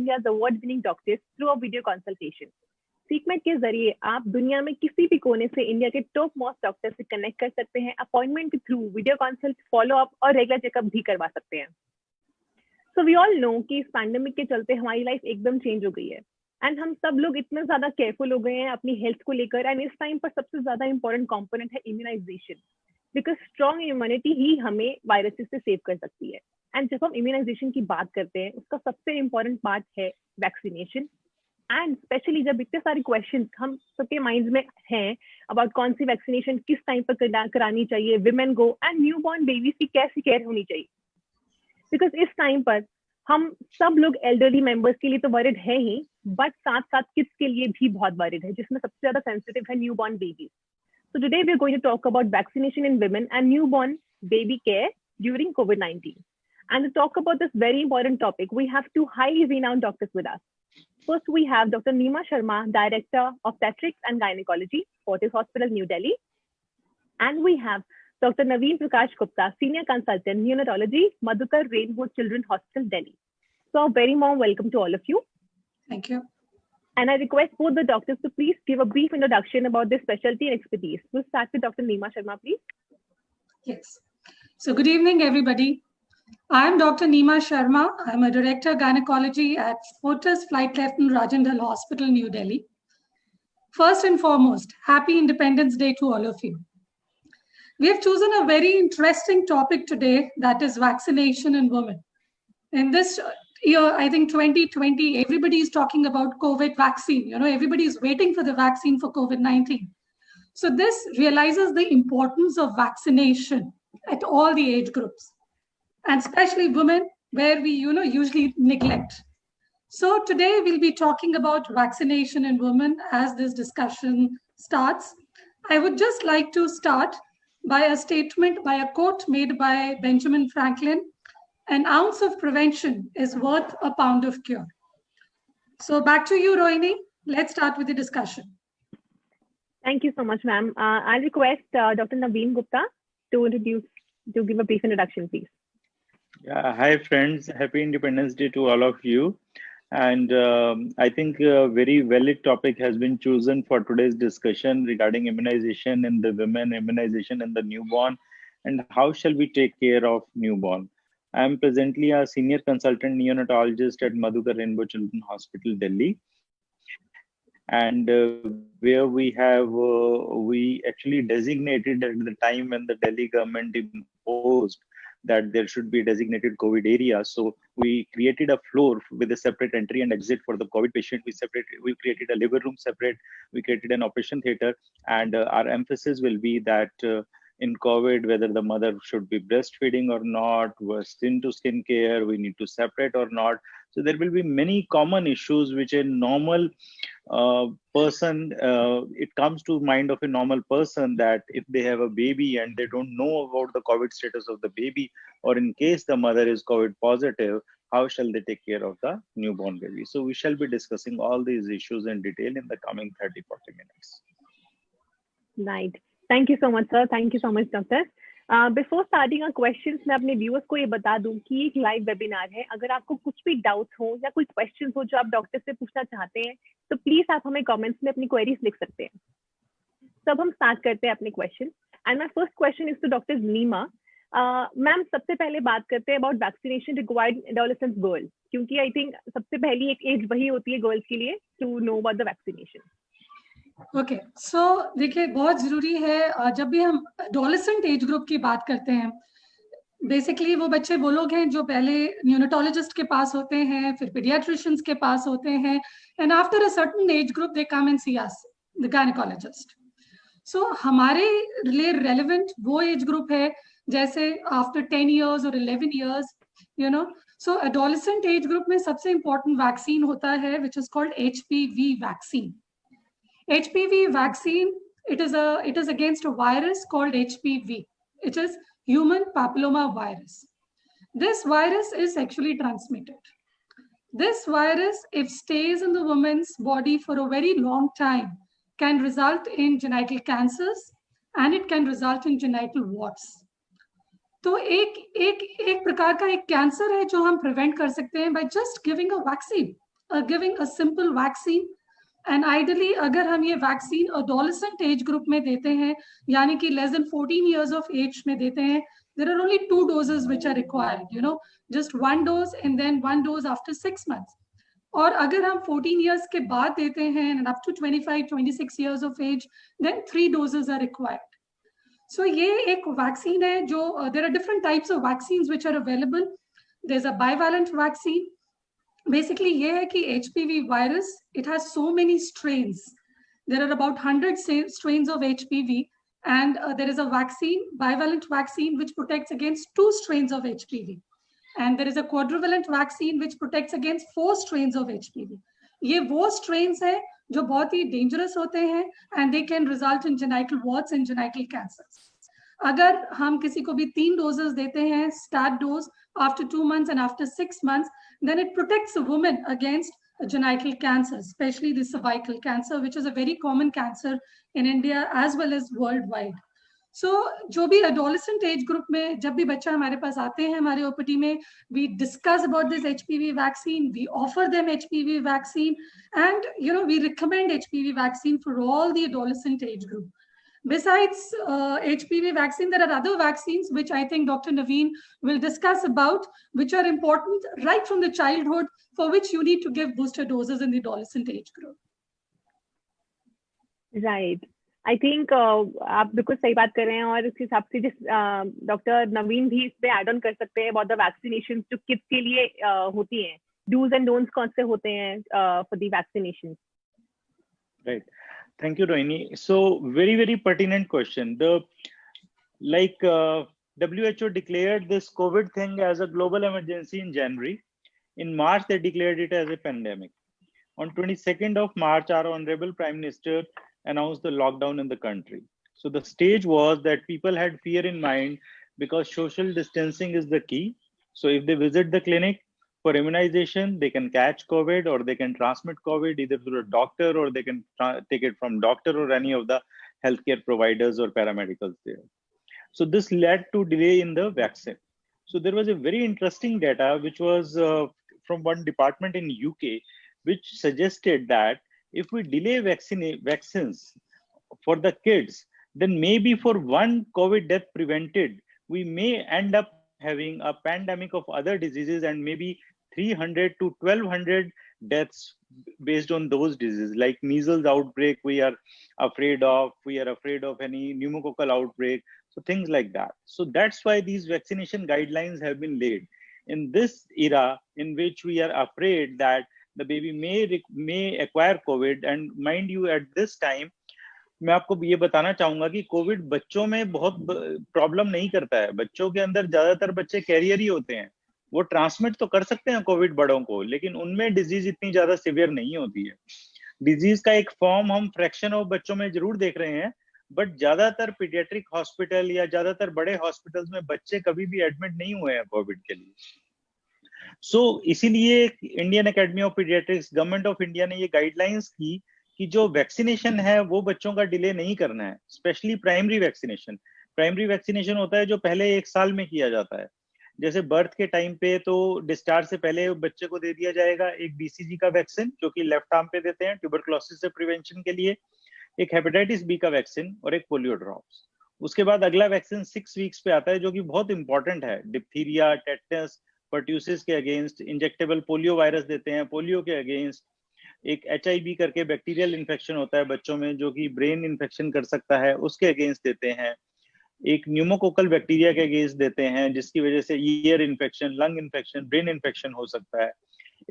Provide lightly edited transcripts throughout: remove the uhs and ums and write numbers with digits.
India's award-winning doctors through a video consultation. सीकमेट के जरिए आप दुनिया में किसी भी कोने से इंडिया के टॉप मोस्ट डॉक्टर से कनेक्ट कर सकते हैं, अपॉइंटमेंट के through, video consult, follow up और रेगुलर चेकअप भी करवा सकते हैं. सो वी ऑल नो कि इस पैंडेमिक के चलते हमारी लाइफ एकदम चेंज हो गई है एंड हम सब लोग इतने ज्यादा केयरफुल हो गए हैं अपनी हेल्थ को लेकर. एंड इस टाइम पर सबसे ज्यादा इंपॉर्टेंट कंपोनेंट है इम्यूनाइजेशन, बिकॉज स्ट्रॉन्ग इम्यूनिटी ही हमें वायरसेस से सेव कर सकती है. एंड जब हम इम्यूनाइजेशन की बात करते हैं उसका सबसे इंपॉर्टेंट पार्ट है वैक्सीनेशन. एंड स्पेशली जब इतने सारे क्वेश्चन हम सबके माइंड में हैं अबाउट कौन सी वैक्सीनेशन किस टाइम पर करानी चाहिए, women go and new born babies की कैसी केयर होनी चाहिए, बिकॉज इस टाइम पर हम सब लोग एल्डरली मेंबर्स के लिए तो वरिड है ही, बट साथ साथ किड्स के लिए भी बहुत वरिड है, जिसमें सबसे ज्यादा सेंसिटिव है new born babies. So today we are going to talk about vaccination in women and newborn baby care during COVID-19. And to talk about this very important topic, we have two highly renowned doctors with us. First, we have Dr. Neema Sharma, Director of Obstetrics and Gynecology, Fortis Hospital, New Delhi. And we have Dr. Naveen Prakash Gupta, Senior Consultant, Neonatology, Madhukar Rainbow Children's Hospital, Delhi. So a very warm welcome to all of you. Thank you. And I request both the doctors to please give a brief introduction about their specialty and expertise. We'll start with Dr. Neema Sharma, please. Yes. So good evening, everybody. I am Dr. Neema Sharma. I'm a Director of Gynecology at Fortis Flight Lieutenant Rajendra Hospital, New Delhi. First and foremost, happy Independence Day to all of you. We have chosen a very interesting topic today, that is vaccination in women. In this year, I think 2020, everybody is talking about COVID vaccine. You know, everybody is waiting for the vaccine for COVID-19. So this realizes the importance of vaccination at all the age groups, and especially women, where we, usually neglect. So today we'll be talking about vaccination in women as this discussion starts. I would just like to start by a statement, by a quote made by Benjamin Franklin: "An ounce of prevention is worth a pound of cure." So back to you, Rohini. Let's start with the discussion. Thank you so much, ma'am. I'll request Dr. Naveen Gupta to give a brief introduction, please. Yeah, hi friends. Happy Independence Day to all of you. And I think a very valid topic has been chosen for today's discussion regarding immunization in the women, immunization in the newborn, and how shall we take care of newborn. I am presently a senior consultant neonatologist at Madhukar Rainbow Children's Hospital, Delhi. And where we actually designated at the time when the Delhi government imposed that there should be a designated COVID area. So we created a floor with a separate entry and exit for the COVID patient. We created a labor room separate. We created an operation theater, and our emphasis will be that in COVID, whether the mother should be breastfeeding or not, skin to skin care, we need to separate or not. So there will be many common issues which a normal person, it comes to mind of a normal person, that if they have a baby and they don't know about the COVID status of the baby, or in case the mother is COVID positive, how shall they take care of the newborn baby? So we shall be discussing all these issues in detail in the coming 30-40 minutes. Right. Thank you so much, sir. Thank you so much, doctor. Before starting our questions, मैं अपने viewers को ये बता दूं कि एक live webinar है. अगर आपको कुछ भी डाउट हो या कोई क्वेश्चन हो जो आप डॉक्टर से पूछना चाहते हैं, तो प्लीज आप हमें कमेंट्स में अपनी क्वेरीज लिख सकते हैं. तब हम स्टार्ट करते हैं अपने question. And my first question is to doctor Neema. Ma'am, सबसे पहले बात करते हैं about vaccination required adolescent girl, क्योंकि आई थिंक सबसे पहली एक एज वही होती है गर्ल्स के लिए to know about the vaccination. Okay, so देखिए, बहुत जरूरी है जब भी हम एडोलेसेंट एज ग्रुप की बात करते हैं, बेसिकली वो बच्चे वो लोग हैं जो पहले न्यूनेटोलॉजिस्ट के पास होते हैं, फिर पीडियाट्रिशियंस के पास होते हैं, and after a certain age group they come and see us, the gynaecologist. So हमारे लिए रेलेवेंट वो एज ग्रुप है जैसे आफ्टर 10 years और 11 years, सो एडोलेसेंट एज ग्रुप में सबसे इंपॉर्टेंट वैक्सीन होता है विच is called HPV vaccine. HPV vaccine, it is against a virus called HPV. It is human papilloma virus. This virus is sexually transmitted. This virus, if stays in the woman's body for a very long time, can result in genital cancers and it can result in genital warts. तो एक प्रकार का एक cancer है जो हम prevent कर सकते हैं by just giving a vaccine. giving a simple vaccine. And ideally अगर हम ये वैक्सीन adolescent age group में देते हैं, यानी कि less than 14 years of age में देते हैं, there are only 2 doses which are required, you know, just 1 dose and then 1 dose after 6 months. और अगर हम 14 years के बाद देते हैं and up to 25-26 years of age, then 3 doses are required. So ये एक vaccine है जो there are different types of vaccines which are available. There's a bivalent vaccine. Basically ये है कि HPV virus, it has so many strains. There are about 100 strains of HPV, and there is a vaccine, bivalent vaccine, which protects against 2 strains of HPV. And there is a quadrivalent vaccine which protects against 4 strains of HPV. ये वो strains हैं जो बहुत ही dangerous होते हैं, and they can result in genital warts and genital cancers. अगर हम किसी को भी 3 doses देते हैं, start dose after 2 months and after 6 months, then it protects a woman against genital cancer, especially the cervical cancer, which is a very common cancer in India as well as worldwide. So जो भी adolescent age group में जब भी बच्चा हमारे पास आते हैं हमारे OPD में, we discuss about this HPV vaccine, we offer them HPV vaccine, and you know we recommend HPV vaccine for all the adolescent age group. Besides HPV vaccine, there are other vaccines which I think Dr. Naveen will discuss about, which are important right from the childhood, for which you need to give booster doses in the adolescent age group. Right. I think आप बिल्कुल सही बात कर रहे हैं, और इस हिसाब से जिस डॉक्टर नवीन भी इस पे ऐड ऑन कर सकते हैं about the vaccinations जो किड्स के लिए होती हैं, do's and don'ts कौन से होते हैं for the vaccinations. Right. Thank you, Rohini. So very pertinent question. WHO declared this COVID thing as a global emergency in January. In March, they declared it as a pandemic. On 22nd of March, our Honorable Prime Minister announced the lockdown in the country. So the stage was that people had fear in mind because social distancing is the key. So if they visit the clinic for immunization, they can catch COVID or they can transmit COVID either through a doctor, or they can take it from doctor or any of the healthcare providers or paramedicals there. So this led to delay in the vaccine. So there was a very interesting data which was from one department in UK, which suggested that if we delay vaccines for the kids, then maybe for one COVID death prevented, we may end up having a pandemic of other diseases and maybe 300 to 1200 deaths based on those diseases, like measles outbreak we are afraid of any pneumococcal outbreak, so things like that. So that's why these vaccination guidelines have been laid in this era in which we are afraid that the baby may acquire COVID. And mind you, at this time मैं आपको ये बताना चाहूंगा कि Covid बच्चों में बहुत problem नहीं करता है. बच्चों के अंदर ज्यादातर बच्चे कैरियर ही होते हैं, वो ट्रांसमिट तो कर सकते हैं कोविड बड़ों को, लेकिन उनमें डिजीज इतनी ज्यादा सिवियर नहीं होती है. डिजीज का एक फॉर्म हम फ्रैक्शन ऑफ बच्चों में जरूर देख रहे हैं, बट ज्यादातर पीडियाट्रिक हॉस्पिटल या ज्यादातर बड़े हॉस्पिटल्स में बच्चे कभी भी एडमिट नहीं हुए हैं कोविड के लिए. सो इसीलिए Indian academy of paediatrics, government of India ने ये गाइडलाइंस की कि जो वैक्सीनेशन है वो बच्चों का डिले नहीं करना है, specially primary vaccination. Primary vaccination होता है जो पहले 1 साल में किया जाता है. जैसे बर्थ के टाइम पे तो डिस्चार्ज से पहले बच्चे को दे दिया जाएगा एक BCG का वैक्सीन, जो कि लेफ्ट आर्म पे देते हैं ट्यूबरक्लोसिस से प्रिवेंशन के लिए, एक हेपेटाइटिस बी का वैक्सीन और एक पोलियो ड्रॉप्स. उसके बाद अगला वैक्सीन 6 वीक्स पे आता है जो कि बहुत इंपॉर्टेंट है. डिप्थीरिया, टेटनस, पर्ट्यूसिस के अगेंस्ट इंजेक्टेबल पोलियो वायरस देते हैं. पोलियो के अगेंस्ट एक HIV करके बैक्टीरियल इन्फेक्शन होता है बच्चों में जो कि ब्रेन इन्फेक्शन कर सकता है, उसके अगेंस्ट देते हैं. एक न्यूमोकोकल बैक्टीरिया के अगेंस्ट देते हैं जिसकी वजह से ear infection, lung infection, brain infection हो सकता है.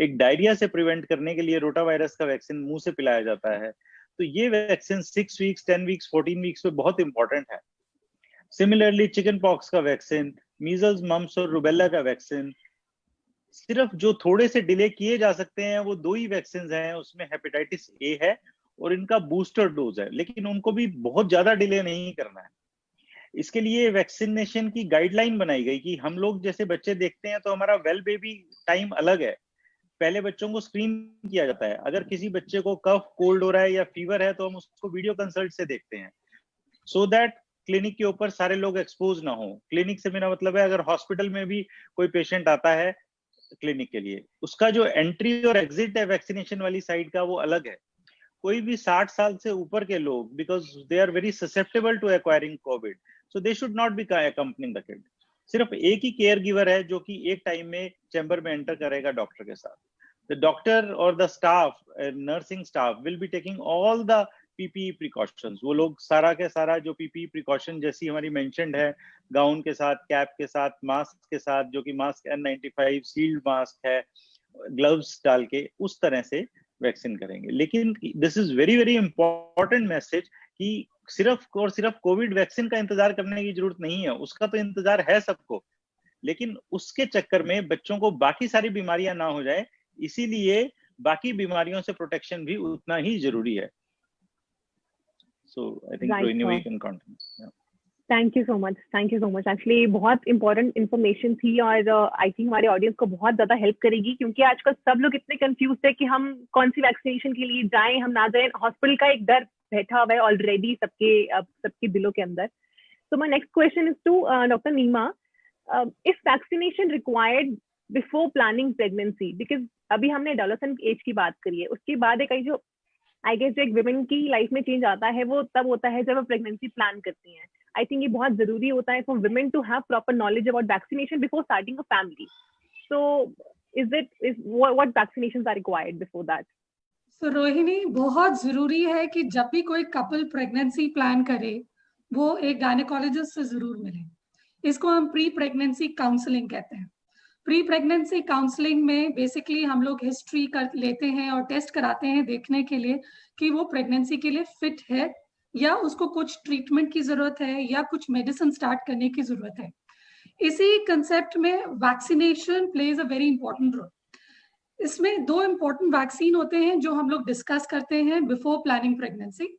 एक डायरिया से प्रिवेंट करने के लिए रोटा वायरस का वैक्सीन मुंह से पिलाया जाता है. तो ये वैक्सीन 6 वीक्स, 10 वीक्स, 14 वीक्स पे बहुत इंपॉर्टेंट है. सिमिलरली चिकन पॉक्स का वैक्सीन, मीजल्स, मम्स और रुबेला का वैक्सीन, सिर्फ जो थोड़े से डिले किए जा सकते हैं वो 2 ही वैक्सीन हैं. उसमें हेपेटाइटिस A है और इनका बूस्टर डोज है, लेकिन उनको भी बहुत ज्यादा डिले नहीं करना है. इसके लिए वैक्सीनेशन की गाइडलाइन बनाई गई कि हम लोग जैसे बच्चे देखते हैं तो हमारा वेल बेबी टाइम अलग है. पहले बच्चों को स्क्रीन किया जाता है. अगर किसी बच्चे को कफ, कोल्ड हो रहा है या फीवर है तो हम उसको वीडियो कंसल्ट से देखते हैं, सो दैट क्लिनिक के ऊपर सारे लोग एक्सपोज ना हो. क्लिनिक से मेरा मतलब है अगर हॉस्पिटल में भी कोई पेशेंट आता है, क्लिनिक के लिए, उसका जो एंट्री और एग्जिट है वैक्सीनेशन वाली साइड का वो अलग है। कोई भी 60 साल से ऊपर के लोग, because they are very susceptible to acquiring COVID, so they should not be accompanying the kid. सिर्फ एक ही केयर गिवर है जो कि एक टाइम में चैम्बर में एंटर करेगा डॉक्टर के साथ। द डॉक्टर और the staff, nursing staff will be taking all the PPE precautions. वो लोग सारा के सारा जो पीपीई प्रिकॉशन जैसी हमारी मेंशन्ड है, गाउन के साथ, कैप के साथ, मास्क के साथ, जो कि मास्क N95 सील्ड मास्क है, ग्लव्स डाल के उस तरह से वैक्सीन करेंगे। लेकिन this is very very important message कि सिर्फ और सिर्फ कोविड वैक्सीन का इंतजार करने की जरूरत नहीं है, उसका तो इंतजार है सबको, लेकिन उसके चक्कर में बच्चों को बाकी सारी बीमारियां ना हो जाए, इसीलिए बाकी बीमारियों से प्रोटेक्शन भी उतना ही जरूरी है। So I think Rohini, we can continue. Yeah. Thank you so much, thank you so much. Actually बहुत इंपॉर्टेंट इन्फॉर्मेशन थी और आई थिंक हमारे ऑडियंस को बहुत ज्यादा हेल्प करेगी, क्योंकि आजकल सब लोग इतने कंफ्यूज है कि हम कौन सी वैक्सीनेशन के लिए जाएं, हम ना जाएं। हॉस्पिटल का एक डर बैठा हुआ है ऑलरेडी सबके दिलों के अंदर। So my next question is to doctor Neema, is vaccination required before planning pregnancy? Because अभी हमने एडोलेसेंट एज की बात करी है, उसके बाद एक जो आई गेस जो एक विमेन की लाइफ में चेंज आता है वो तब होता है जब वो प्रेगनेंसी प्लान करती हैं। आई थिंक ये बहुत जरूरी होता है for women to have proper knowledge about vaccination before starting a family. So what vaccinations are required before that? So Rohini, बहुत जरूरी है कि जब भी कोई कपल प्रेगनेंसी प्लान करे वो एक गायनेकोलॉजिस्ट से जरूर मिले। इसको हम प्री प्रेगनेंसी काउंसलिंग कहते हैं। प्री प्रेगनेंसी काउंसलिंग में बेसिकली हम लोग हिस्ट्री कर लेते हैं और टेस्ट कराते हैं देखने के लिए कि वो प्रेगनेंसी के लिए फिट है या उसको कुछ ट्रीटमेंट की जरूरत है या कुछ मेडिसिन स्टार्ट करने की जरूरत है। इसी कंसेप्ट में vaccination plays a very important role. इसमें 2 इंपॉर्टेंट वैक्सीन होते हैं जो हम लोग डिस्कस करते हैं बिफोर प्लानिंग प्रेगनेंसी।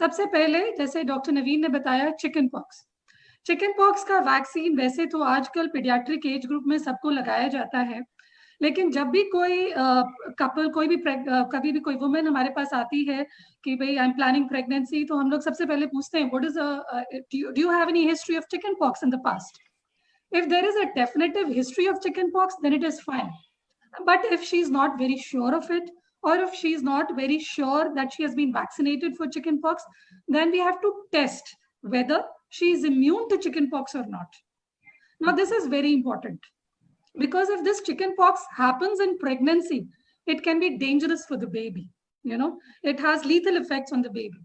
सबसे पहले, जैसे डॉक्टर नवीन ने बताया, चिकन पॉक्स। चिकन पॉक्स का वैक्सीन वैसे तो आजकल पीडियाट्रिक एज ग्रुप में सबको लगाया जाता है, लेकिन जब भी कोई कपल कभी भी कोई वुमेन हमारे पास आती है कि भाई आई एम प्लानिंग प्रेगनेंसी, तो हम लोग सबसे पहले पूछते हैं what is do you have any history of chicken pox in the past? If there is a definitive history of chicken pox then it is fine, but if she is not very sure of it, or if she is not very sure that she has been vaccinated for chickenpox, then we have to test whether she is immune to chickenpox or not. Now this is very important, because if this chickenpox happens in pregnancy, it can be dangerous for the baby. It has lethal effects on the baby.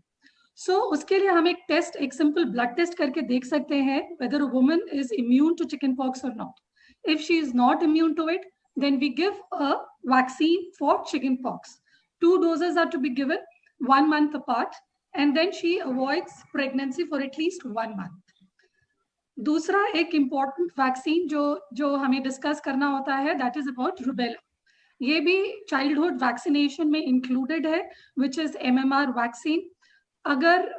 So उसके लिए हम एक test, एक simple blood test करके देख सकते हैं whether a woman is immune to chickenpox or not. If she is not immune to it, then we give a vaccine for chickenpox. 2 doses are to be given 1 month apart, and then she avoids pregnancy for at least 1 month. दूसरा एक important vaccine जो हमें discuss करना होता है, that is about rubella. ये भी childhood vaccination में included है, which is MMR vaccine. अगर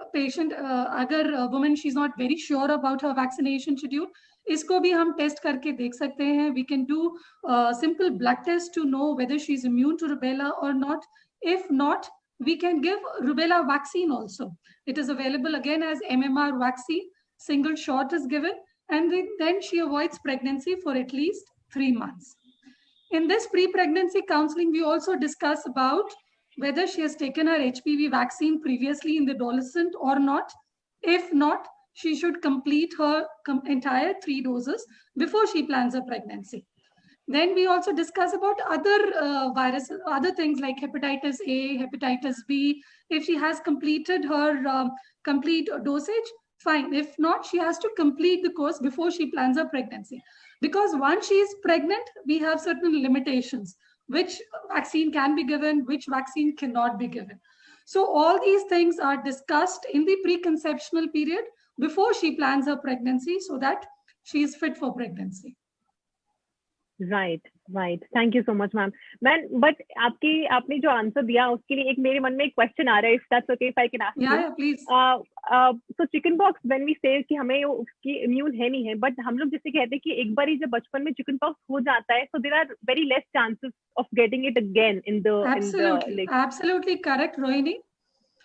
woman she is not very sure about her vaccination schedule, इसको भी हम टेस्ट करके देख सकते हैं. We can do simple blood test to know whether she is immune to rubella or not. If not, we can give rubella vaccine also. It is available again as MMR vaccine. Single shot is given, and then she avoids pregnancy for at least 3 months. In this pre-pregnancy counseling, we also discuss about whether she has taken her HPV vaccine previously in the adolescent or not. If not, she should complete her entire 3 doses before she plans a pregnancy. Then we also discuss about other viruses, other things like hepatitis A, hepatitis B. If she has completed her complete dosage, fine. If not, she has to complete the course before she plans her pregnancy. Because once she is pregnant, we have certain limitations. Which vaccine can be given, which vaccine cannot be given. So all these things are discussed in the preconceptional period before she plans her pregnancy, so that she is fit for pregnancy. Right. Thank you so much, ma'am. But आपने जो answer दिया उसके लिए एक मेरे मन में एक क्वेश्चन आ रहा है, if that's okay if I can ask you. Yeah, please. So chicken pox, when we say कि हमें उसकी इम्यून है नहीं है, बट हम लोग जैसे कहते हैं कि एक बार ही जब बचपन में चिकन पॉक्स हो जाता है, so there are very less chances of getting it again in the Absolutely correct, Rohini.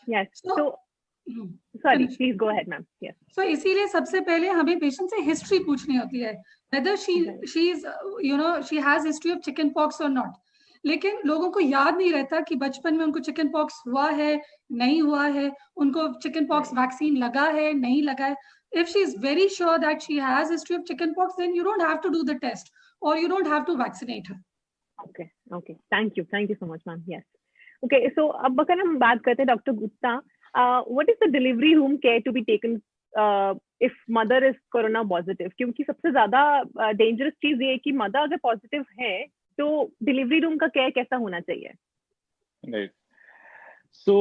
Yes. So Sorry, please go ahead, ma'am. Yes. So इसीलिए सबसे पहले हमें पेशेंट से हिस्ट्री पूछनी होती है, whether she is she has history of chicken pox or not. लेकिन लोगों को याद नहीं रहता कि बचपन में उनको चिकन पॉक्स हुआ है, नहीं हुआ है, उनको चिकन पॉक्स वैक्सीन लगा है, नहीं लगा है. If she is very sure that she has history of chicken pox, then you don't have to do the test or you don't have to vaccinate her. Okay. Thank you so much, ma'am. Yes. Okay, so अब अगर हम बात करते हैं doctor Gupta, what is the delivery room care to be taken if mother is corona positive? क्योंकि सबसे ज्यादा dangerous चीज ये है कि mother अगर positive है तो डिलीवरी रूम का केयर कैसा होना चाहिए? Right. So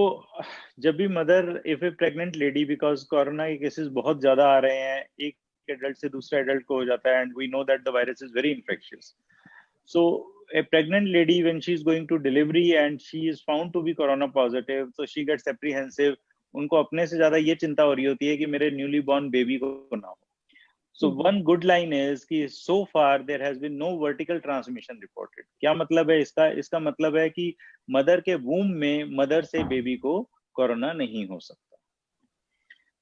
जब भी mother, if a pregnant lady, because corona के केसेस बहुत ज्यादा आ रहे हैं, एक एडल्ट से दूसरे एडल्ट को हो जाता है, and we know that the virus is very infectious. So a pregnant lady, when she is going to delivery and she is found to be corona positive, so she gets apprehensive. उनको अपने से ज्यादा ये चिंता हो रही होती है कि मेरे न्यूली बॉर्न बेबी को ना हो. So one good line is कि so far there has been no vertical transmission reported. क्या मतलब है इसका? इसका मतलब है कि मदर के वूम में मदर से बेबी को कोरोना नहीं हो सकता.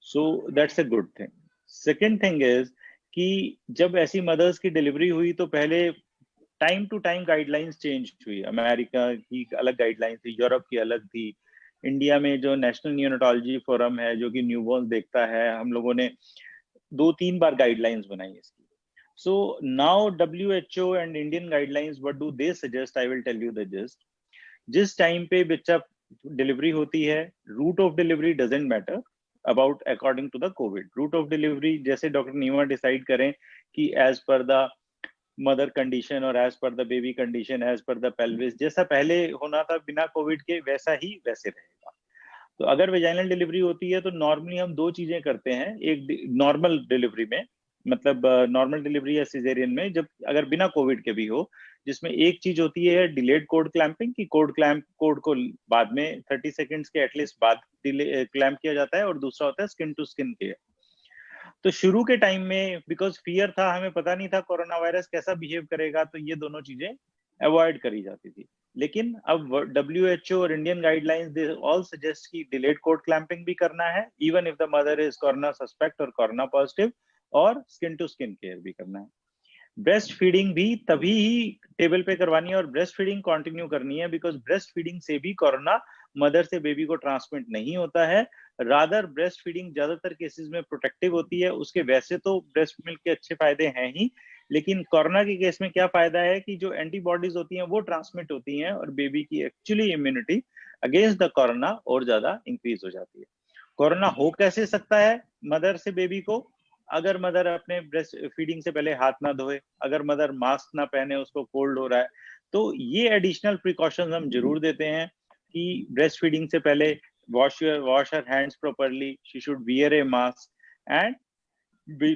So that's a good thing. Second thing is कि जब ऐसी मदर्स की डिलीवरी हुई तो पहले time to time guidelines change हुई. अमेरिका की अलग गाइडलाइंस थी, यूरोप की अलग थी, इंडिया में जो नेशनल न्यूरोलॉजी फोरम है जो कि न्यूबॉर्न देखता है, हम लोगों ने 2-3 बार गाइडलाइंस बनाई इसकी. So now WHO and Indian guidelines, what do they suggest? I will tell you the gist. जिस टाइम पे बच्चा डिलीवरी होती है, route of delivery doesn't matter about according to the covid. Route of delivery जैसे doctor Neema decide करें कि as per the mother condition और as per the baby condition, as per the pelvis, जैसा पहले होना था बिना कोविड के वैसा ही वैसे रहेगा. तो अगर वेजाइनल डिलीवरी होती है तो नॉर्मली हम 2 चीजें करते हैं. एक नॉर्मल डिलीवरी में, मतलब नॉर्मल डिलीवरी या सिजेरियन में, जब अगर बिना कोविड के भी हो, जिसमें एक चीज होती है डिलेड कोड क्लैंपिंग, की कोड को बाद में 30 सेकेंड्स के एटलीस्ट बाद क्लैंप किया जाता है, और दूसरा होता है स्किन टू स्किन केयर. तो शुरू के टाइम में बिकॉज फियर था, हमें पता नहीं था कोरोना वायरस कैसा बिहेव करेगा, तो ये दोनों चीजें अवॉइड करी जाती थी. लेकिन अब WHO और Indian guidelines they all suggest कि डिलेड कोड क्लैंपिंग भी करना है, even if the mother is corona suspect और कोरोना पॉजिटिव, और स्किन टू स्किन केयर भी करना है. ब्रेस्ट फीडिंग भी तभी ही टेबल पे करवानी है और ब्रेस्ट फीडिंग कंटिन्यू करनी है, बिकॉज ब्रेस्ट फीडिंग से भी कोरोना मदर से बेबी को ट्रांसमिट नहीं होता है. रादर ब्रेस्ट फीडिंग ज्यादातर केसेस में प्रोटेक्टिव होती है. उसके वैसे तो ब्रेस्ट मिल्क के अच्छे फायदे हैं ही, लेकिन कोरोना के केस में क्या फायदा है कि जो एंटीबॉडीज होती हैं वो ट्रांसमिट होती हैं और बेबी की actually immunity against the corona और ज्यादा इंक्रीज हो जाती है. कोरोना हो कैसे सकता है मदर से बेबी को? अगर मदर अपने ब्रेस्ट फीडिंग से पहले हाथ ना धोए, अगर मदर मास्क ना पहने, उसको कोल्ड हो रहा है, तो ये एडिशनल प्रिकॉशंस हम जरूर देते हैं कि ब्रेस्ट फीडिंग से पहले wash her hands properly, she should wear A mask, and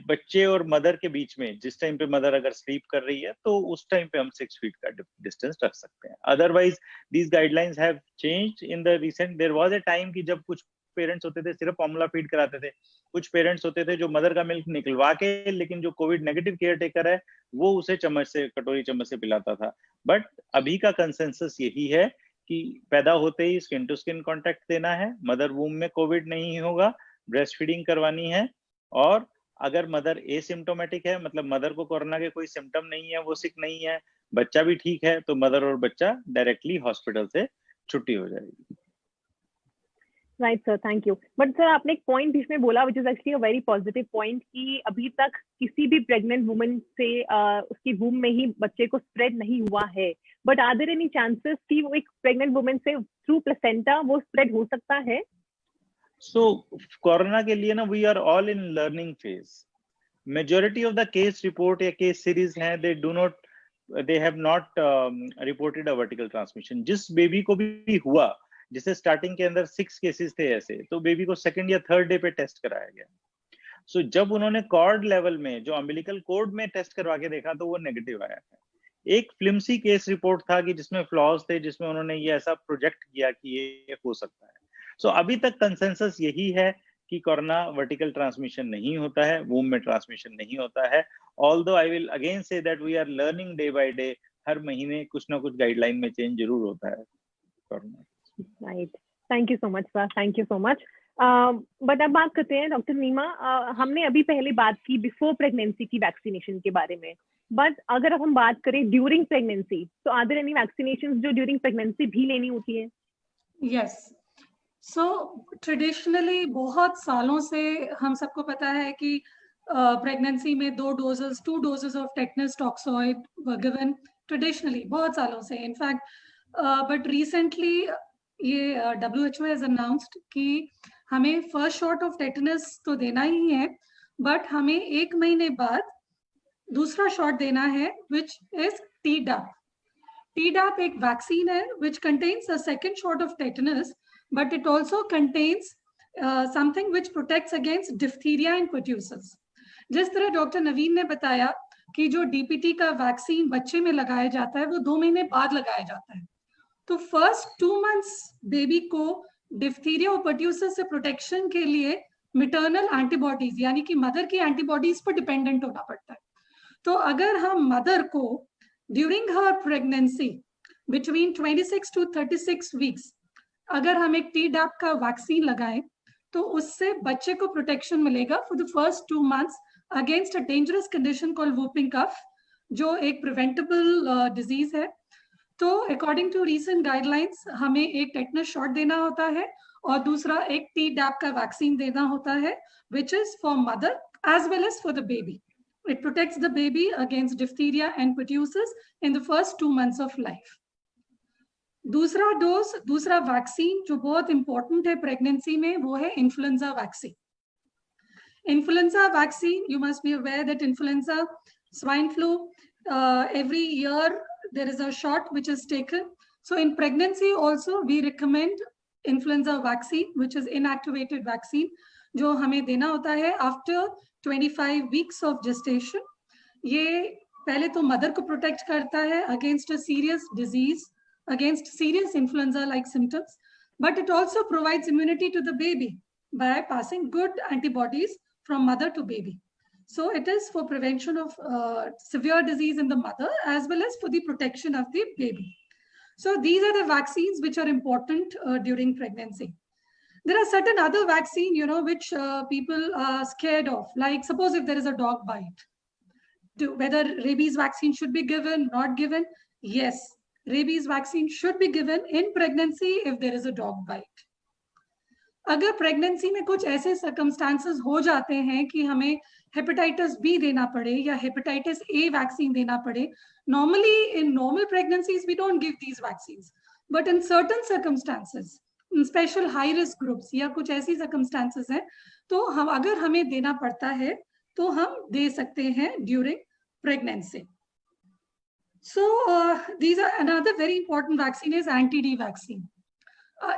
बच्चे और मदर के बीच में जिस टाइम पे मदर अगर स्लीप कर रही है तो उस टाइम पे हम 6 फीट का डिस्टेंस रख सकते हैं. Otherwise these guidelines have changed in the recent. There was a time कि जब कुछ पेरेंट्स होते थे सिर्फ फॉर्मूला फीड कराते थे, कुछ पेरेंट्स होते थे जो मदर का मिल्क निकलवा के, लेकिन जो कोविड नेगेटिव केयर टेकर है वो उसे कटोरी चम्मच से पिलाता था. बट अभी का कंसेंसस यही है कि पैदा होते ही स्किन टू स्किन कांटेक्ट देना है, मदर वूम में कोविड नहीं होगा, ब्रेस्ट फीडिंग करवानी है, और अगर मदर एसिम्प्टोमेटिक है, मतलब मदर को कोरोना के कोई सिम्टम नहीं है, वो सिक नहीं है, बच्चा भी ठीक है, तो मदर और बच्चा डायरेक्टली हॉस्पिटल से छुट्टी हो जाएगी. Right sir, thank you. But sir आपने एक पॉइंट बीच में बोला which is actually a very positive point, कि अभी तक किसी भी प्रेग्नेंट वुमन से उसकी वूम में ही बच्चे को स्प्रेड नहीं हुआ है. But are there any chances कि वो एक प्रेग्नेंट वुमन से थ्रू प्लेसेंटा वो स्प्रेड हो सकता है? So कोरोना के लिए ना we are all in learning phase. Majority of the case report या केस सीरीज हैं, they have not reported a vertical transmission. जिस बेबी को भी हुआ, जिसे स्टार्टिंग के अंदर 6 केसेस थे ऐसे, तो बेबी को सेकंड या थर्ड डे पे टेस्ट कराया गया. सो जब उन्होंने कॉर्ड लेवल में जो अम्बिलिकल कोड में टेस्ट करवा के देखा तो वो नेगेटिव आया था. एक फ्लिम्सी केस रिपोर्ट था कि जिसमें फ्लॉज थे, जिसमें उन्होंने ये ऐसा प्रोजेक्ट किया कि ये हो सकता है. सो अभी तक कंसेंसस यही है कि कोरोना वर्टिकल ट्रांसमिशन नहीं होता है, वूम में ट्रांसमिशन नहीं होता है. Although I will again say that we are learning day by day. हर महीने कुछ ना कुछ गाइडलाइन में चेंज जरूर होता है corona. Right. Thank you so much, sir. Thank you so much. But अब बात करते हैं डॉक्टर नीमा, हमने अभी पहले बात की बिफोर प्रेगनेंसी की वैक्सीनेशन के बारे में, बट अगर अब हम बात करें ड्यूरिंग प्रेगनेंसी, तो आर देयर एनी वैक्सीनेशन जो ड्यूरिंग प्रेगनेंसी भी लेनी होती है? यस, सो ट्रेडिशनली बहुत सालों से हम सबको पता है कि प्रेगनेंसी में 2 doses of tetanus toxoid were given traditionally बहुत सालों से. इनफैक्ट बट रिसेंटली ये WHO हैज अनाउंस्ड कि हमें फर्स्ट शॉट ऑफ टेटनस तो देना ही है, बट हमें 1 महीने बाद दूसरा शॉट देना है, विच इज Tdap. Tdap एक वैक्सीन है which contains a second shot of tetanus, but it also contains something which protects against diphtheria and pertussis. जिस तरह डॉक्टर नवीन ने बताया कि जो DPT का वैक्सीन बच्चे में लगाया जाता है वो 2 महीने बाद लगाया जाता है, तो फर्स्ट 2 months बेबी को डिप्थीरिया और पर्ट्यूसिस से प्रोटेक्शन के लिए मिटरनल एंटीबॉडीज यानी कि मदर की एंटीबॉडीज पर डिपेंडेंट होना पड़ता है. तो अगर हम मदर को during her pregnancy between 26 to 36 weeks अगर हम एक Tdap का वैक्सीन लगाएं, तो उससे बच्चे को प्रोटेक्शन मिलेगा for the first 2 months against a dangerous condition called whooping cough, जो एक प्रिवेंटेबल डिजीज है. तो अकॉर्डिंग टू रीसेंट गाइडलाइंस हमें एक टेटनस शॉट देना होता है और दूसरा एक Tdap का वैक्सीन देना होता है, which is for mother as well as for the baby. It protects the baby against diphtheria and pertussis in the first 2 months of life. दूसरा डोज, दूसरा वैक्सीन जो बहुत इंपॉर्टेंट है प्रेगनेंसी में, वो है influenza vaccine. Influenza vaccine, you must be aware that influenza, swine flu, every year there is a shot which is taken. So in pregnancy also we recommend influenza vaccine, which is inactivated vaccine, जो हमें देना होता है after 25 weeks of gestation. ये पहले तो mother को protect करता है against a serious disease, against serious influenza-like symptoms, but it also provides immunity to the baby by passing good antibodies from mother to baby. So it is for prevention of severe disease in the mother as well as for the protection of the baby. So these are the vaccines which are important during pregnancy. There are certain other vaccines, which people are scared of. Like suppose if there is a dog bite, whether rabies vaccine should be given, not given. Yes, rabies vaccine should be given in pregnancy if there is a dog bite. अगर pregnancy में कुछ ऐसे circumstances हो जाते हैं कि हमें hepatitis B देना पड़े या हेपेटाइटिस ए वैक्सीन देना पड़े, normally in normal pregnancies we don't give these vaccines, but in certain circumstances, in special high risk groups या कुछ ऐसी सर्कमस्टांसेस हैं, तो हम अगर हमें देना पड़ता है तो हम दे सकते हैं during pregnancy. So these are another very important vaccine is anti-D vaccine.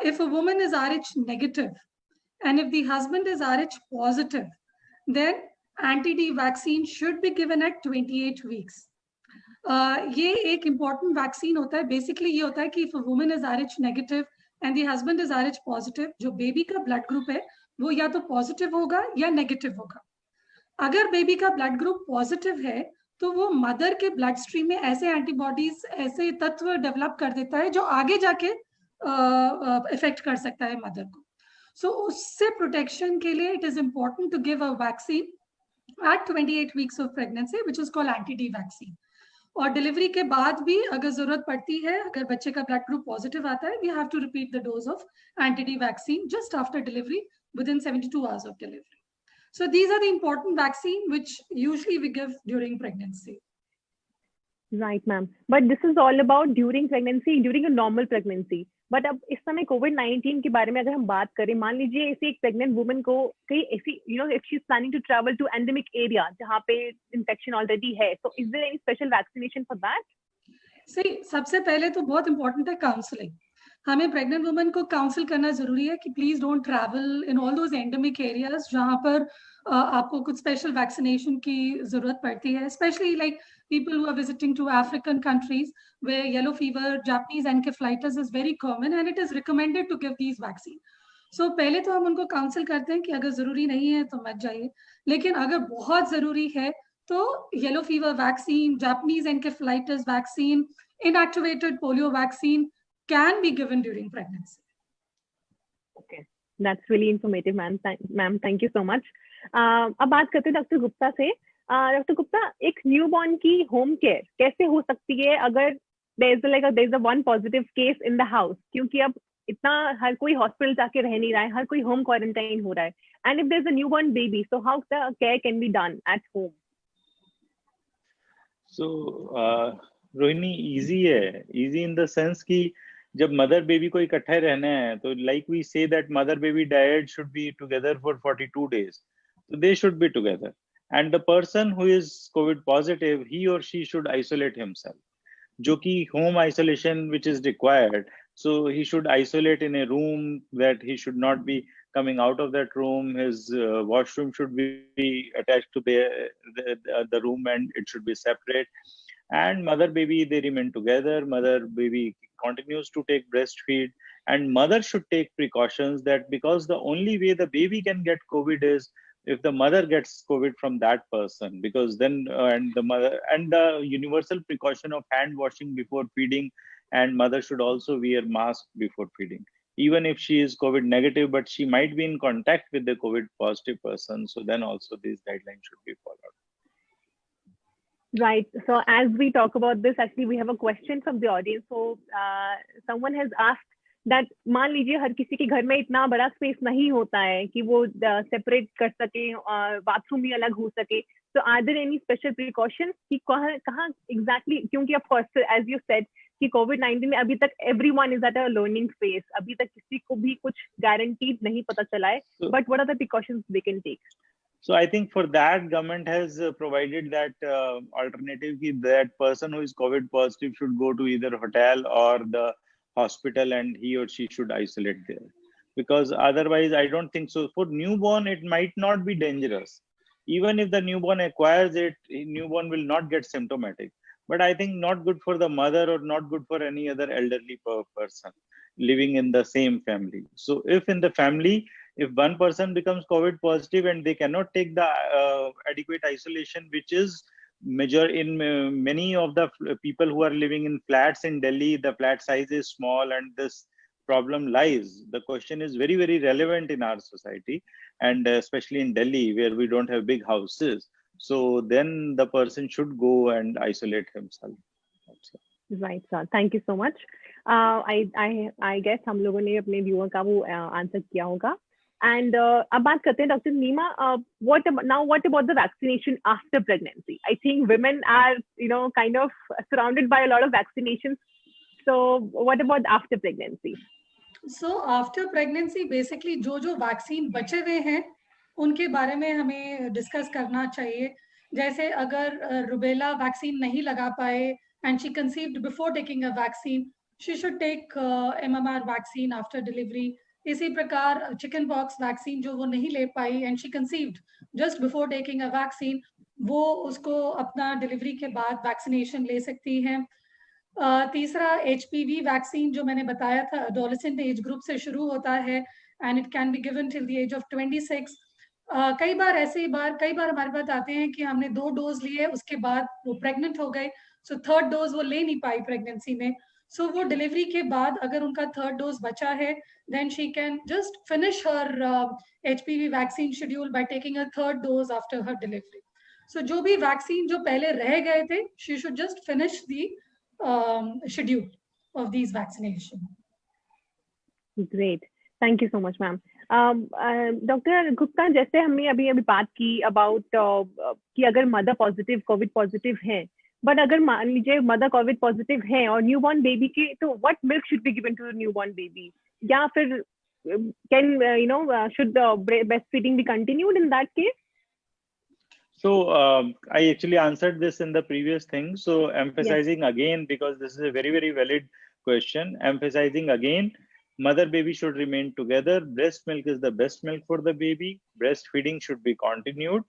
If a woman is Rh negative and if the husband is Rh positive, then anti-D vaccine should be given at 28 weeks. ये एक important vaccine होता है. Basically ये होता है कि if a woman is Rh negative and the husband is Rh positive, जो baby का blood group है वो या तो positive होगा या negative होगा. अगर baby का blood group positive है तो वो मदर के ब्लड स्ट्रीम में ऐसे एंटीबॉडीज, ऐसे तत्व डेवलप कर देता है जो आगे जाके इफेक्ट कर सकता है मदर को. सो उससे प्रोटेक्शन के लिए it is important to give a vaccine at 28 weeks of pregnancy which is called anti-D vaccine. और डिलीवरी के बाद भी अगर जरूरत पड़ती है, अगर बच्चे का ब्लड ग्रुप पॉजिटिव आता है, we have to repeat the dose of anti-D vaccine just after delivery within 72 hours of delivery. So these are the important vaccine which usually we give during pregnancy. Right, ma'am. But this is all about during pregnancy, during a normal pregnancy. But अब इस समय COVID-19 के बारे में अगर हम बात करें, मान लीजिए ऐसी एक प्रेग्नेंट वुमन को कहीं ऐसी, if she is planning to travel to endemic area जहाँ पे infection already है, so is there any special vaccination for that? See, सबसे पहले तो बहुत important है काउंसलिंग. हमें प्रेग्नेंट वुमन को काउंसिल करना जरूरी है कि please don't travel in all those endemic areas जहां पर आपको कुछ स्पेशल वैक्सीनेशन की जरूरत पड़ती है, specially like people who are visiting to African countries where yellow fever, Japanese encephalitis is very common and it is recommended to give these vaccine. So पहले तो हम उनको काउंसिल करते हैं कि अगर जरूरी नहीं है तो मत जाइए, लेकिन अगर बहुत जरूरी है तो yellow fever vaccine, Japanese encephalitis vaccine, inactivated polio vaccine can be given during pregnancy. Okay. That's really informative, ma'am. Ma'am, thank you so much. अब बात करते हैं डॉक्टर गुप्ता से. डॉक्टर गुप्ता, एक न्यूबॉर्न की होम केयर कैसे हो सकती है अगर there's a one positive case in the house? क्योंकि अब इतना हर कोई हॉस्पिटल जाके रह नहीं रहा है, हर कोई होम क्वारंटाइन हो रहा है. And if there's a newborn baby, so how the care can be done at home? So, Rohini, easy है. Easy in the sense कि जब mother baby को इकट्ठे रहना है, तो like we say that mother baby dyad should be together for 42 days. So they should be together. And the person who is COVID positive, he or she should isolate himself. जो कि home isolation which is required. So he should isolate in a room, that he should not be coming out of that room. His washroom should be attached to the room, and it should be separate. And mother baby, they remain together. Mother baby continues to take breastfeed, and mother should take precautions, that because the only way the baby can get COVID is if the mother gets COVID from that person, because then and the mother, and the universal precaution of hand washing before feeding, and mother should also wear mask before feeding, even if she is COVID negative, but she might be in contact with the COVID positive person. So then also these guidelines should be followed. Right. So as we talk about this, actually we have a question from the audience. So someone has asked that मान लीजिए हर किसी के घर में इतना बड़ा space नहीं होता है कि वो सेपरेट कर सके, बाथरूम भी अलग हो सके. So are there any special precautions कि कहाँ exactly, क्योंकि of course as you said कि COVID-19 में अभी तक everyone is at a learning phase, अभी तक किसी को भी कुछ guaranteed नहीं पता चला है. But what are the precautions they can take? So I think for that, government has provided that alternative that person who is COVID positive should go to either hotel or the hospital, and he or she should isolate there. Because otherwise, I don't think so. For newborn, it might not be dangerous. Even if the newborn acquires it, newborn will not get symptomatic. But I think not good for the mother, or not good for any other elderly person living in the same family. So if in the family, if one person becomes COVID positive and they cannot take the adequate isolation, which is measure in many of the people who are living in flats in Delhi, the flat size is small and this problem lies. The question is very, very relevant in our society, and especially in Delhi where we don't have big houses. So then the person should go and isolate himself. Right, sir. Thank you so much. I guess हम लोगों ने अपने viewer का वो answer किया होगा. And अब बात करते हैं doctor Neema. What about the vaccination after pregnancy? I think women are kind of surrounded by a lot of vaccinations. So what about after pregnancy? So after pregnancy, basically जो vaccine बचे हुए हैं उनके बारे में हमें डिस्कस करना चाहिए. जैसे अगर रुबेला वैक्सीन नहीं लगा पाए and she conceived before taking a vaccine, she should take MMR vaccine after delivery. इसी प्रकार चिकन पॉक्स वैक्सीन जो वो नहीं ले पाई and she conceived just before taking a vaccine, वो उसको अपना डिलीवरी के बाद वैक्सीनेशन ले सकती हैं. तीसरा HPV वैक्सीन जो मैंने बताया था, एडोलेसेंट एज ग्रुप से शुरू होता है and it can be given till the age of 26. कई बार हमारे पास आते हैं कि हमने 2 डोज लिए, उसके बाद वो प्रेग्नेंट हो गए, सो थर्ड डोज वो ले नहीं पाई प्रेगनेंसी में. सो वो डिलीवरी के बाद अगर उनका थर्ड डोज बचा है, then she can just finish her HPV vaccine schedule by taking a third dose after her delivery. So जो भी वैक्सीन जो पहले रह गए थे, she should just finish the schedule of these vaccination. Great. Thank you so much, ma'am. Doctor Gupta, जैसे हमने अभी बात की अबाउट कि अगर मदर पॉजिटिव कोविड पॉजिटिव है, बट अगर मान लीजिए मदर कोविड पॉजिटिव है और न्यूबॉर्न बेबी की, तो what milk should be given to newborn baby, या फिर can should breast feeding be continued in that case? So I actually answered this in the previous thing. So emphasizing again, because this is a very, very valid question, emphasizing again, mother baby should remain together. Breast milk is the best milk for the baby. Breastfeeding should be continued.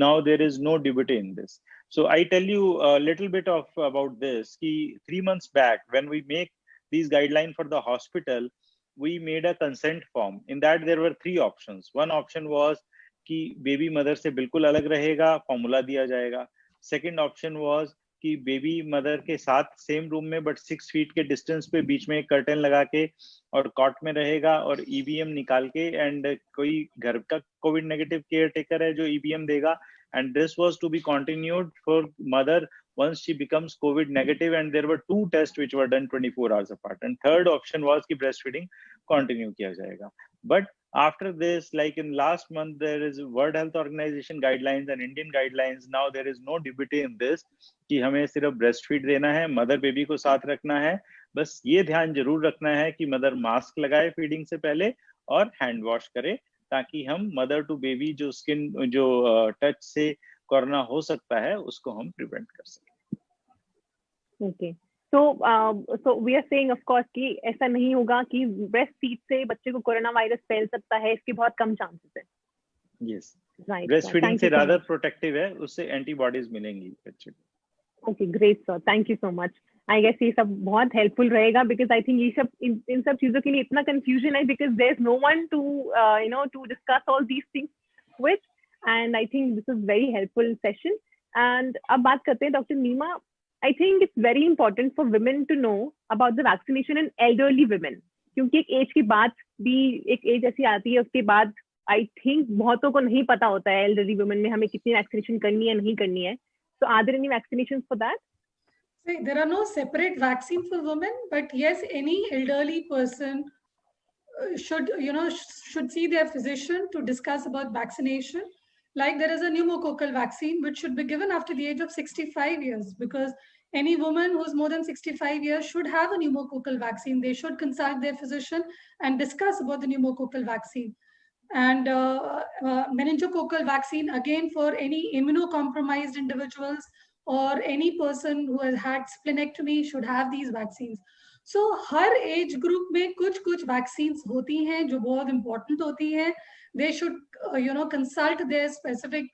Now there is no debate in this. So I tell you a little bit about this. 3 months back, when we make these guidelines for the hospital, we made a consent form. In that there were 3 options. One option was कि baby mother से बिल्कुल अलग रहेगा, formula दिया जाएगा. Second option was कि baby mother के साथ सेम रूम में बट 6 फीट के डिस्टेंस पे बीच में एक कर्टन लगा के और कॉट में रहेगा और ईबीएम निकाल के, एंड कोई घर का कोविड नेगेटिव केयर टेकर है जो ईबीएम देगा, and this was to be continued for mother once she becomes COVID negative, and there were 2 tests which were done 24 hours apart. And third option was कि breastfeeding continue किया जाएगा. But after this, like in last month, there is World Health Organization guidelines and Indian guidelines. Now there is no debate in this कि हमें सिर्फ breastfeed देना है, mother baby को साथ रखना है. बस ये ध्यान जरूर रखना है कि मदर मास्क लगाए फीडिंग से पहले और हैंड वॉश करे, ताकि हम मदर टू बेबी जो स्किन जो टच से कोरोना हो सकता है उसको हम प्रिवेंट कर सकें. Okay, so we are saying of course कि ऐसा नहीं होगा कि ब्रेस्ट फीड से बच्चे को कोरोना वायरस फैल सकता है, इसके बहुत कम चांसेस है. यस, राइट, ब्रेस्ट फीडिंग से rather प्रोटेक्टिव है, उससे एंटीबॉडीज मिलेंगी बच्चे को. Okay, great sir, thank you so much. I guess ये सब बहुत हेल्पफुल रहेगा, बिकॉज आई थिंक ये सब इन सब चीजों के लिए इतना कंफ्यूजन है, because there is no one to discuss all these things with, and I think this is very helpful session. And अब बात करते हैं doctor Neema. I think it's very important for women to know about the vaccination in elderly women, क्योंकि एक as के बाद भी एक एज ऐसी आती है उसके बाद आई थिंक बहुतों को नहीं पता होता है elderly women में हमें कितनी वैक्सीनेशन करनी है नहीं करनी है. So are there any vaccinations for that? See, there are no separate vaccine for women, but yes, any elderly person should see their physician to discuss about vaccination. Like there is a pneumococcal vaccine which should be given after the age of 65 years, because any woman who's more than 65 years should have a pneumococcal vaccine. They should consult their physician and discuss about the pneumococcal vaccine. And meningococcal vaccine, again, for any immunocompromised individuals or any person who has had splenectomy should have these vaccines. So her age group में कुछ vaccines होती हैं जो बहुत important होती हैं. They should consult their specific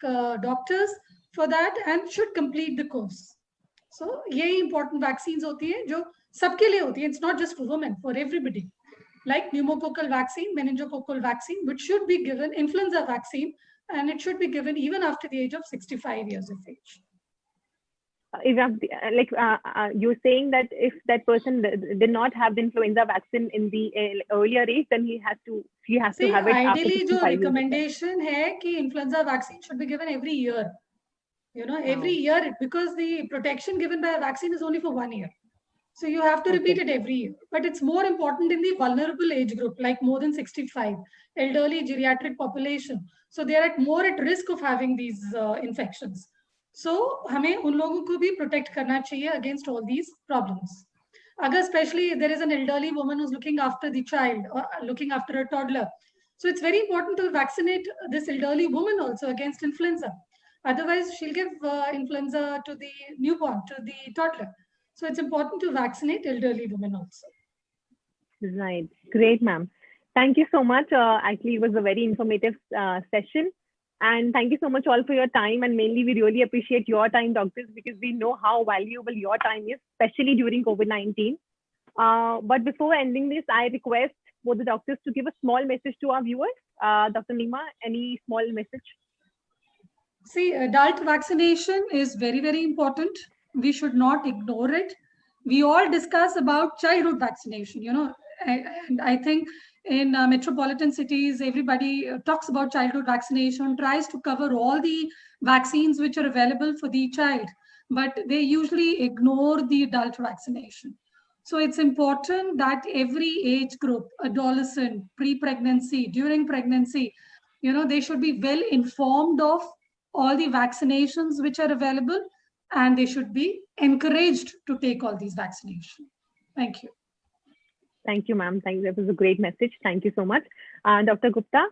doctors for that and should complete the course. So यही important vaccines होती है जो सबके लिए होती है. It's not just for women, for everybody. Like pneumococcal vaccine, meningococcal vaccine, which should be given, influenza vaccine, and it should be given even after the age of 65 years of age. You're saying that if that person did not have the influenza vaccine in the earlier age, then she has to have it. Ideally, जो recommendation है कि influenza vaccine should be given every year. Every year, because the protection given by a vaccine is only for 1 year. So you have to repeat it every year. But it's more important in the vulnerable age group, like more than 65, elderly, geriatric population. So they are more at risk of having these infections. So हमें उन लोगों को भी protect करना चाहिए against all these problems. Agar especially there is an elderly woman who's looking after the child or looking after a toddler. So it's very important to vaccinate this elderly woman also against influenza. Otherwise, she'll give influenza to the newborn, to the toddler. So it's important to vaccinate elderly women also. Right. Great, ma'am. Thank you so much. Actually, it was a very informative session. And thank you so much all for your time. And mainly, we really appreciate your time, doctors, because we know how valuable your time is, especially during COVID-19. But before ending this, I request both the doctors to give a small message to our viewers. Dr. Nima, any small message? See, adult vaccination is very, very important. We should not ignore it. We all discuss about childhood vaccination, and I think in metropolitan cities, everybody talks about childhood vaccination, tries to cover all the vaccines which are available for the child, but they usually ignore the adult vaccination. So it's important that every age group, adolescent, pre-pregnancy, during pregnancy, they should be well informed of all the vaccinations which are available, and they should be encouraged to take all these vaccinations. Thank you. Thank you, ma'am. Thank you. That was a great message. Thank you so much. Dr. Gupta?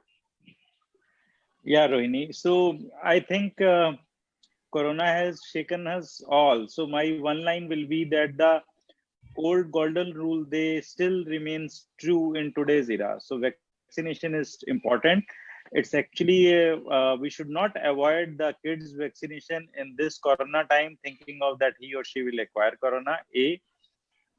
Yeah, Rohini. So I think Corona has shaken us all. So my one line will be that the old golden rule, they still remains true in today's era. So vaccination is important. It's actually, we should not avoid the kids' vaccination in this Corona time, thinking of that he or she will acquire Corona, A.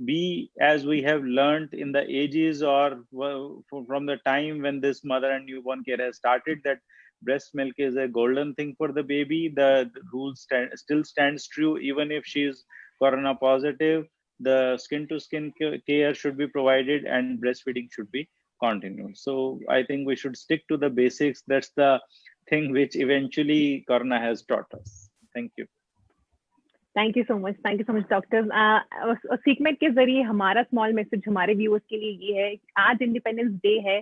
B, as we have learned in the ages or from the time when this mother and newborn care has started, that breast milk is a golden thing for the baby. The rule still stands true, even if she is corona positive, the skin to skin care should be provided and breastfeeding should be continued. So I think we should stick to the basics. That's the thing which eventually corona has taught us. Thank you. Thank you so much doctor. सीकमेट के जरिए हमारा small message हमारे viewers के लिए ये है, आज इंडिपेंडेंस डे है,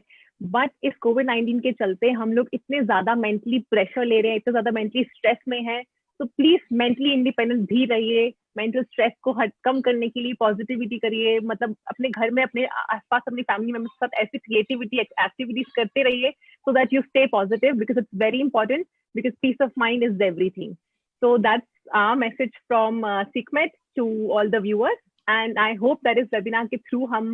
बट इस कोविड-19 के चलते हम लोग इतने ज्यादा मेंटली प्रेशर ले रहे हैं, इतने ज्यादा मेंटली स्ट्रेस में है, तो प्लीज मेंटली इंडिपेंडेंट भी रहिए। मेंटल स्ट्रेस को कम करने के लिए पॉजिटिविटी करिए, मतलब अपने घर में, अपने आसपास, अपनी फैमिली मेंबर्स के साथ ऐसी क्रिएटिविटी एक्टिविटीज करते रहिए so that you stay positive, because it's very important, because peace of mind is everything. So that's our message from SeekMed to all the viewers, and I hope that इस webinar के through हम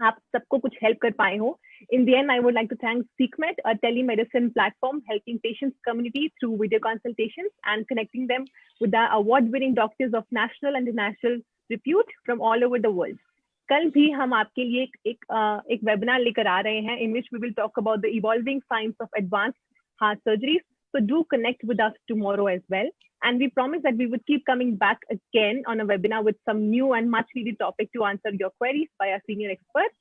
आप सबको कुछ help कर पाए हो। In the end, I would like to thank SeekMed, a telemedicine platform helping patients community through video consultations and connecting them with the award-winning doctors of national and international repute from all over the world. कल भी हम आपके लिए एक webinar लेकर आ रहे हैं, in which we will talk about the evolving science of advanced heart surgeries. So do connect with us tomorrow as well. And we promise that we would keep coming back again on a webinar with some new and much needed topic to answer your queries by our senior experts.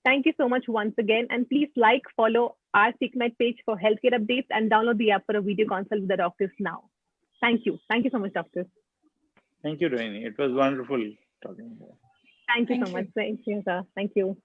Thank you so much once again. And please like, follow our SeekMed page for healthcare updates and download the app for a video consult with the doctors now. Thank you. Thank you so much, doctors. Thank you, Rohini. It was wonderful talking to you. Thank you so much. Thank you, sir. Thank you.